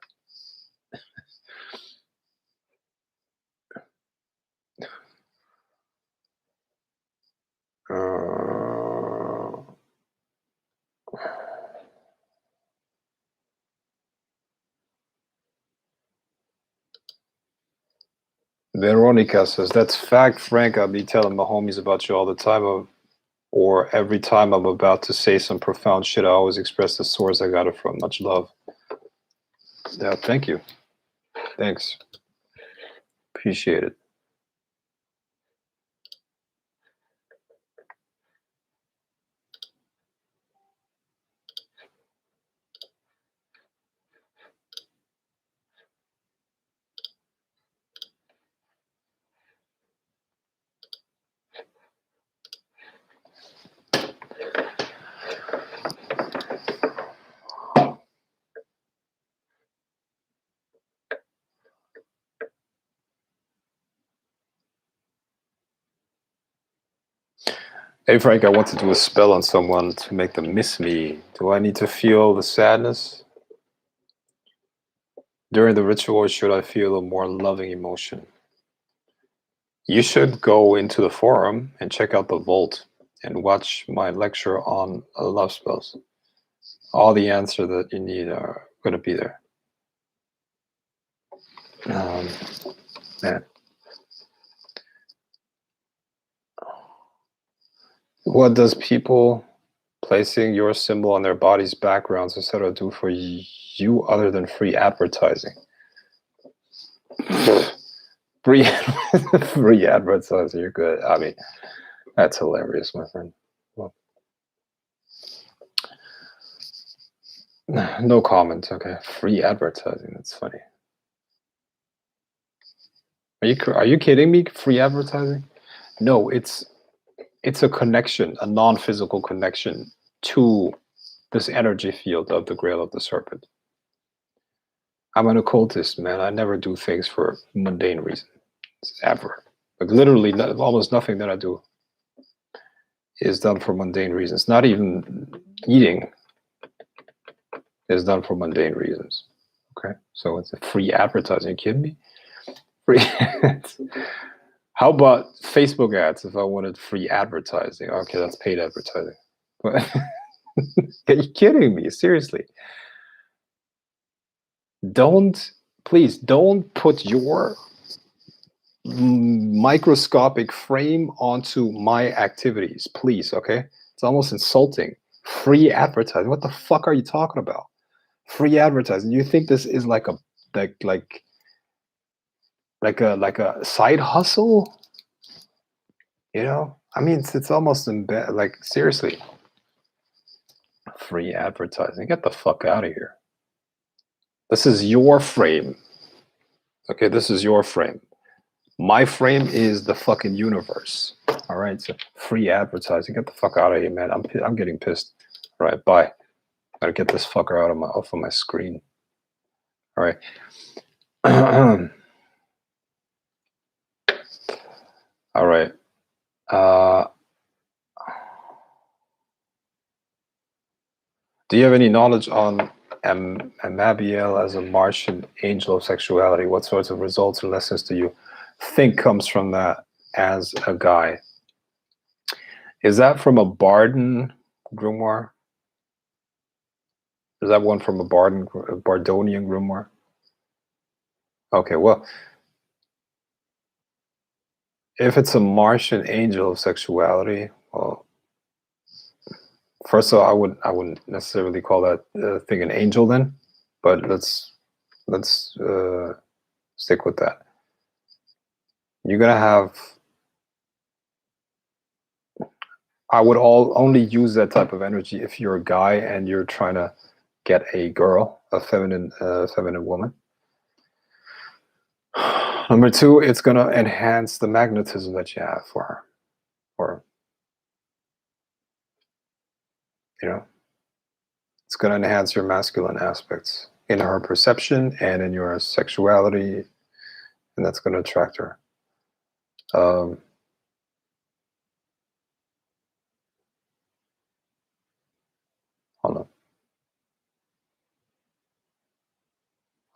Veronica says, that's fact, Frank. I'll be telling my homies about you all the time. Or every time I'm about to say some profound shit, I always express the source I got it from. Much love. Yeah, thank you. Thanks. Appreciate it. Hey, Frank, I want to do a spell on someone to make them miss me. Do I need to feel the sadness during the ritual, or should I feel a more loving emotion? You should go into the forum and check out the vault and watch my lecture on love spells. All the answers that you need are going to be there. Man. What does people placing your symbol on their body's backgrounds, etc., do for you other than free advertising? free advertising, you're good. I mean, that's hilarious, my friend. Well, no comment. Okay, free advertising. That's funny. Are you kidding me? Free advertising? No, it's a connection, a non-physical connection to this energy field of the Grail of the Serpent. I'm an occultist, man. I never do things for mundane reasons, ever. Like literally, almost nothing that I do is done for mundane reasons. Not even eating. is done for mundane reasons. Okay, so it's a free advertising. Are you kidding me? Free. How about Facebook ads? If I wanted free advertising, okay, that's paid advertising. But are you kidding me? Seriously? Please don't put your microscopic frame onto my activities, please. Okay, it's almost insulting. Free advertising. What the fuck are you talking about? Free advertising. You think this is like a like a side hustle? You know, I mean, it's almost like seriously. Free advertising. Get the fuck out of here. This is your frame. Okay, this is your frame. My frame is the fucking universe. All right, so free advertising. Get the fuck out of here, man. I'm getting pissed. All right, bye. Gotta get this fucker off of my screen. All right. All right. Do you have any knowledge on Amabiel as a Martian angel of sexuality? What sorts of results and lessons do you think comes from that as a guy? Is that from a Barden grimoire? Is that one from a Bardonian grimoire? Okay, well, if it's a Martian angel of sexuality, well, first of all, I wouldn't necessarily call that thing an angel then, but let's stick with that. You're gonna have. I would only use that type of energy if you're a guy and you're trying to get a girl, a feminine woman. Number two, it's gonna enhance the magnetism that you have for her, or you know, it's gonna enhance your masculine aspects in her perception and in your sexuality, and that's gonna attract her. Hold on.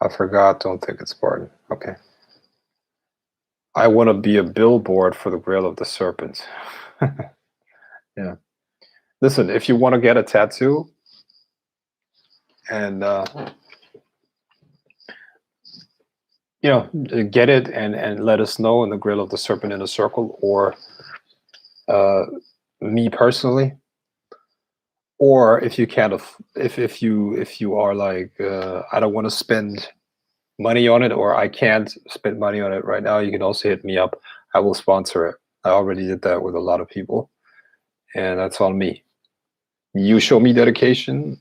I forgot. Don't think it's Spartan. Okay. I want to be a billboard for the Grail of the Serpent. Yeah. Listen, if you want to get a tattoo and you know, get it and let us know in the Grail of the Serpent in a Circle, or me personally, or if you can't, if you are like I don't want to spend money on it, or I can't spend money on it right now, you can also hit me up. I will sponsor it. I already did that with a lot of people, and that's on me. You show me dedication,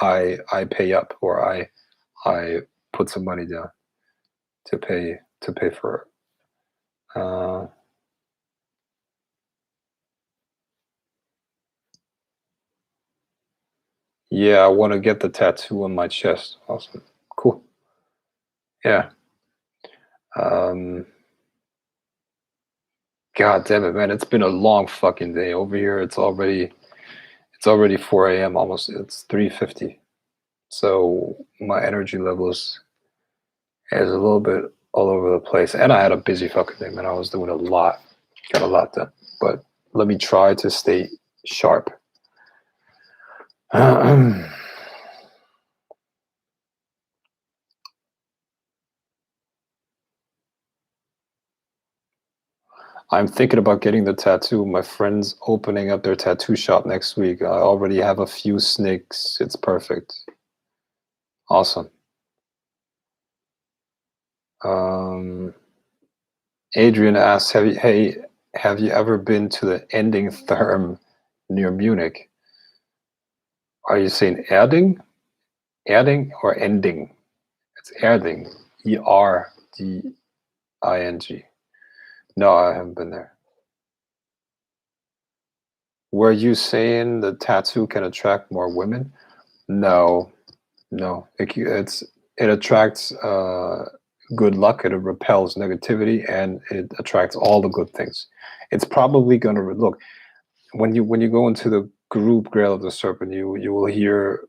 I pay up, or I put some money down to pay for it. Yeah, I want to get the tattoo on my chest. Awesome. Cool. Yeah. God damn it, man. It's been a long fucking day over here. It's already 4 a.m. almost. It's 3:50. So my energy levels is a little bit all over the place. And I had a busy fucking day, man. I was doing a lot. Got a lot done. But let me try to stay sharp. I'm thinking about getting the tattoo. My friend's opening up their tattoo shop next week. I already have a few snakes. It's perfect. Awesome. Adrian asks, have you ever been to the Ending Therm near Munich? Are you saying Erding? Erding or Ending? It's Erding. Erding. No, I haven't been there. Were you saying the tattoo can attract more women? No. It attracts good luck. It repels negativity, and it attracts all the good things. It's probably going to look when you go into the group Grail of the Serpent. You will hear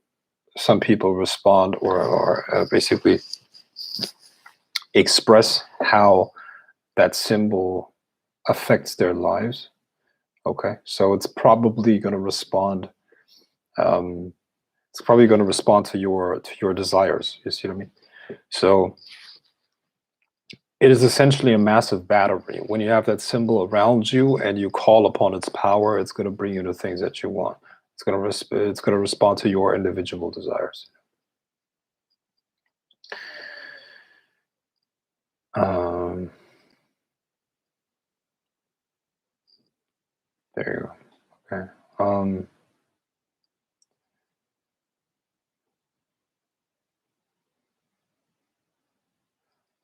some people respond or basically express how that symbol affects their lives. Okay, so it's probably going to respond. It's probably going to respond to your desires. You see what I mean? So it is essentially a massive battery. When you have that symbol around you and you call upon its power, it's going to bring you the things that you want. It's going to it's going to respond to your individual desires. There you go. Okay.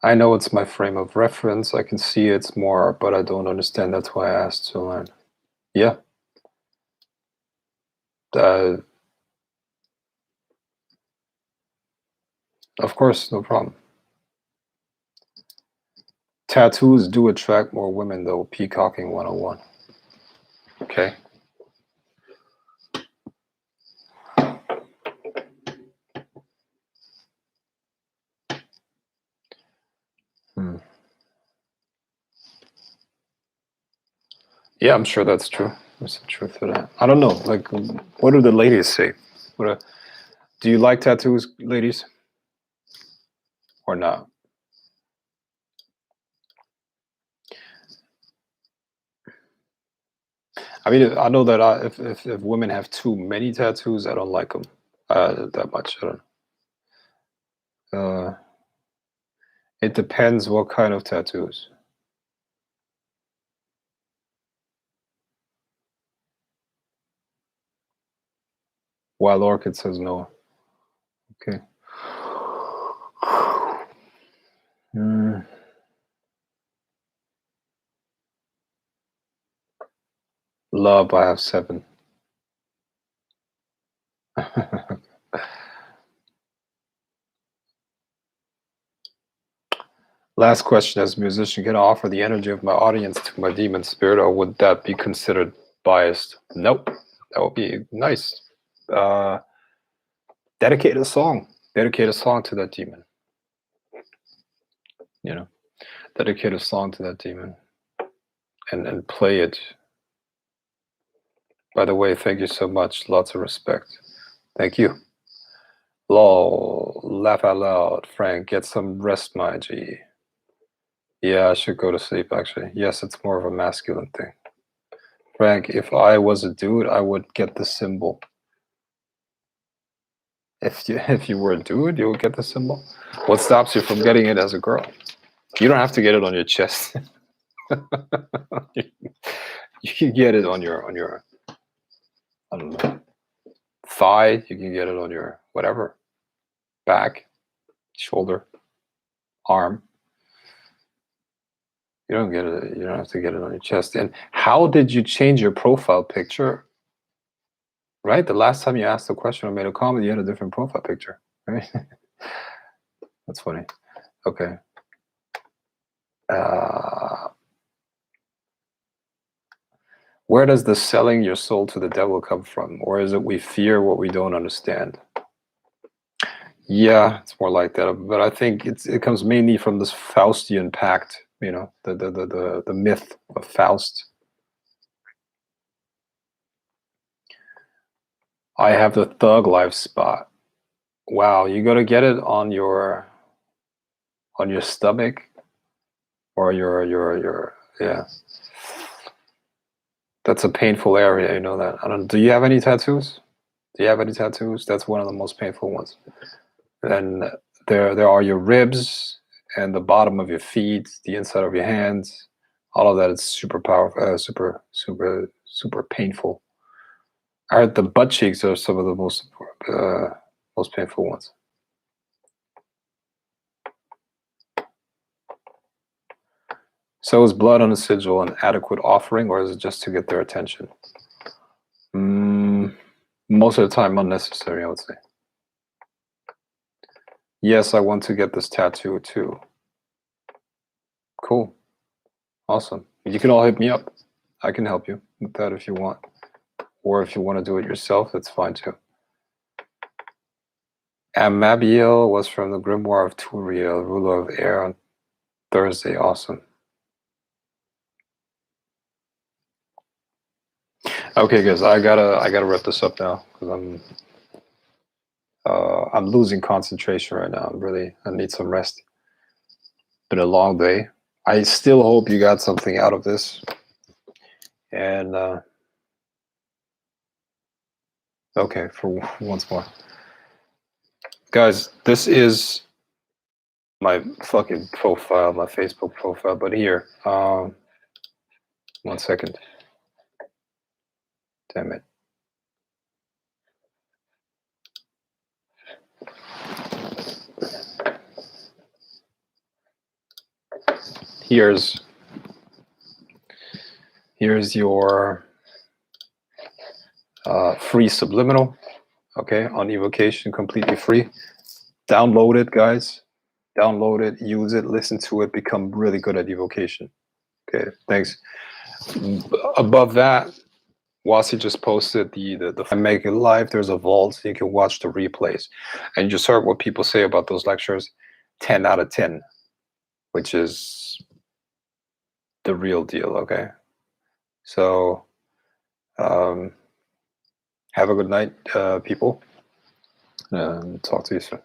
I know it's my frame of reference. I can see it's more, but I don't understand. That's why I asked to learn. Yeah. Of course, no problem. Tattoos do attract more women, though. Peacocking 101. Okay. Yeah, I'm sure that's true. There's some truth to that. I don't know. Like, what do the ladies say? Do you like tattoos, ladies, or not? I mean, I know that if women have too many tattoos, I don't like them that much. I don't. It depends what kind of tattoos. Wild Orchid says no. Okay. Love, I have 7. Last question: as a musician, can I offer the energy of my audience to my demon spirit, or would that be considered biased? Nope. That would be nice. Dedicate a song. Dedicate a song to that demon. You know, dedicate a song to that demon, and play it. By the way, thank you so much. Lots of respect. Thank you. Lol. Laugh out loud. Frank, get some rest, my G. Yeah, I should go to sleep, actually. Yes, it's more of a masculine thing. Frank, if I was a dude, I would get the symbol. If you were a dude, you would get the symbol. What stops you from getting it as a girl? You don't have to get it on your chest. You can get it on your I don't know, thigh. You can get it on your whatever, back, shoulder, arm. You don't get it. You don't have to get it on your chest. And how did you change your profile picture? Right, the last time you asked a question or made a comment, you had a different profile picture. Right. That's funny. Okay. Where does the selling your soul to the devil come from? Or is it we fear what we don't understand? Yeah, it's more like that. But I think it comes mainly from this Faustian pact, you know, the myth of Faust. I have the thug life spot. Wow, you gotta get it on your stomach or your yeah. That's a painful area, you know that. I don't. Do you have any tattoos? Do you have any tattoos? That's one of the most painful ones. Then there are your ribs and the bottom of your feet, the inside of your hands. All of that is super powerful, super painful. I heard the butt cheeks are some of the most painful ones. So is blood on a sigil an adequate offering, or is it just to get their attention? Most of the time, unnecessary, I would say. Yes, I want to get this tattoo too. Cool. Awesome. You can all hit me up. I can help you with that if you want. Or if you want to do it yourself, that's fine too. Amabiel was from the Grimoire of Turiel, ruler of air on Thursday. Awesome. Okay, guys, I gotta wrap this up now because I'm losing concentration right now. I need some rest. Been a long day. I still hope you got something out of this. And okay, for once more, guys, this is my fucking profile, my Facebook profile. But here, 1 second. Damn it. Here's your free subliminal, okay, on evocation, completely free. Download it, guys. Download it, use it, listen to it, become really good at evocation. Okay, thanks. Above that, Wasi just posted the Make It Live. There's a vault, so you can watch the replays. And you just heard what people say about those lectures. 10 out of 10, which is the real deal, okay? So, have a good night, people. Talk to you soon.